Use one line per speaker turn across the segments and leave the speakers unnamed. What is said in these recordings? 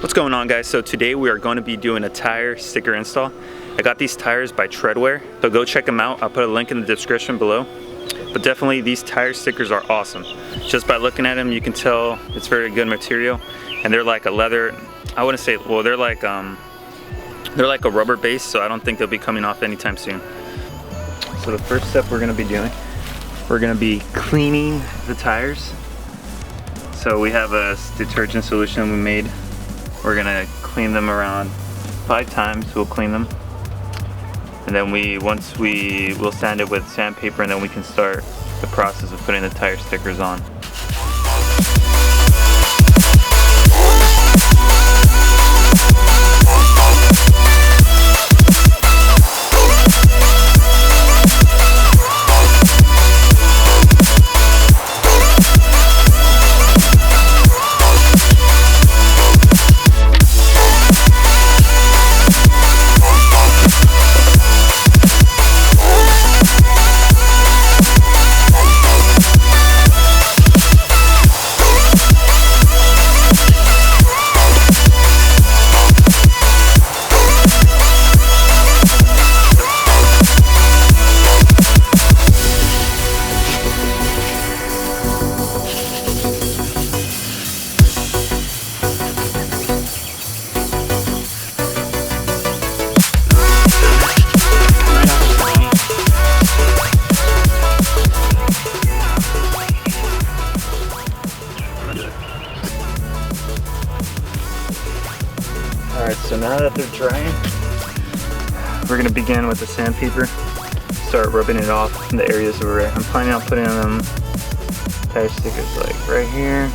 What's going on, guys? So today we are going to be doing a tire sticker install. I got these tires by Treadwear, so go check them out. I'll put a link in the description below. But definitely these tire stickers are awesome. Just by looking at them, you can tell it's very good material, and they're like a leather. I wouldn't say, well, they're like a rubber base, so I don't think they'll be coming off anytime soon. So the first step we're going to be doing, we're going to be cleaning the tires. So we have a detergent solution we made. We're gonna clean them around 5 times. We'll clean them, and then we'll sand it with sandpaper, and then we can start the process of putting the tire stickers on. Alright, so now that they're drying, we're going to begin with the sandpaper. Start rubbing it off in the areas where I'm planning on putting them tire stickers, like right here,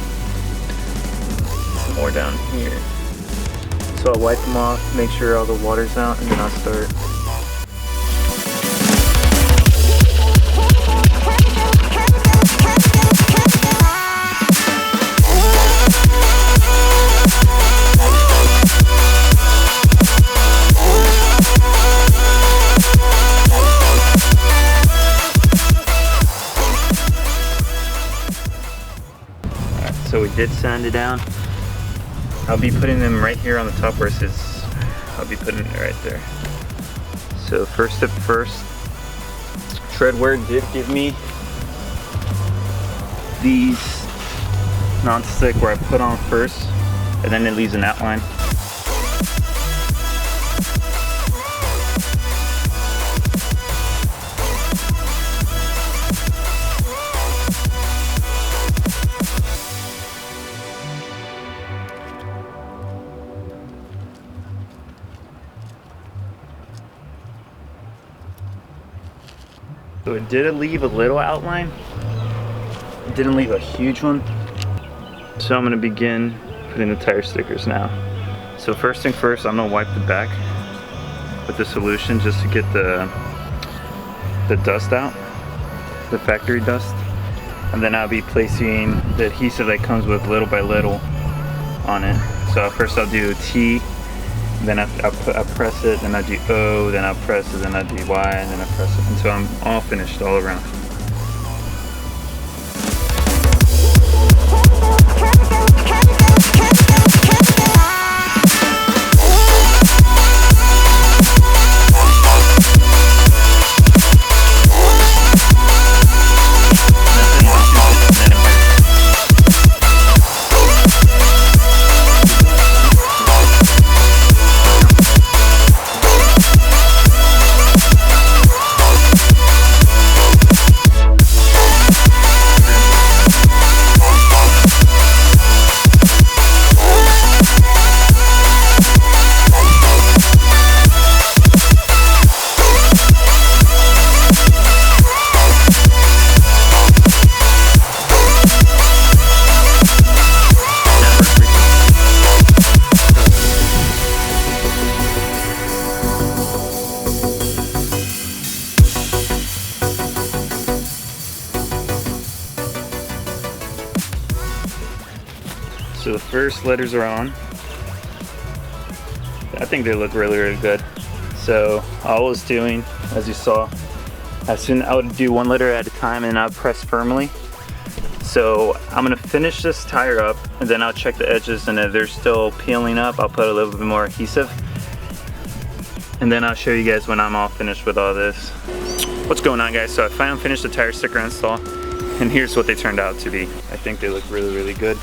some more down here. So I'll wipe them off, make sure all the water's out, and then I'll start. So we did sand it down. I'll be putting them right here on the top where it says, I'll be putting it right there. So first step first, Treadwear did give me these non-stick where I put on first, and then it leaves an outline. So it did leave a little outline. It didn't leave a huge one. So I'm gonna begin putting the tire stickers now. So first thing first, I'm gonna wipe the back with the solution just to get the dust out, the factory dust. And then I'll be placing the adhesive that comes with little by little on it. So first I'll do T, then I press it, then I do O, then I press it, then I do Y, and then I press it until I'm all finished all around. So the first letters are on. I think they look really, really good. So all I was doing, as you saw, I would do one letter at a time and I would press firmly. So I'm gonna finish this tire up and then I'll check the edges, and if they're still peeling up, I'll put a little bit more adhesive. And then I'll show you guys when I'm all finished with all this. What's going on, guys? So I finally finished the tire sticker install, and here's what they turned out to be. I think they look really, really good.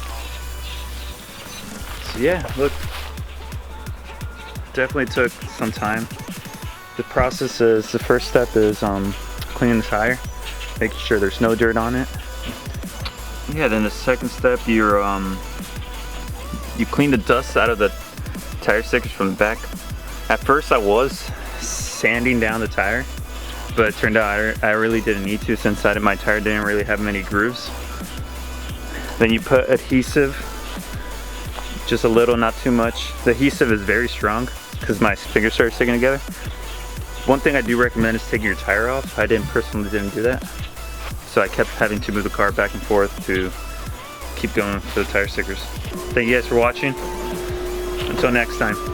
So yeah, look, definitely took some time. The process is, the first step is cleaning the tire, making sure there's no dirt on it. Yeah, then the second step, you clean the dust out of the tire stickers from the back. At first I was sanding down the tire, but it turned out I really didn't need to, since my tire didn't really have many grooves. Then you put adhesive, just a little, not too much. The adhesive is very strong because my fingers started sticking together. One thing I do recommend is taking your tire off. I personally didn't do that, so I kept having to move the car back and forth to keep going for the tire stickers. Thank you guys for watching. Until next time.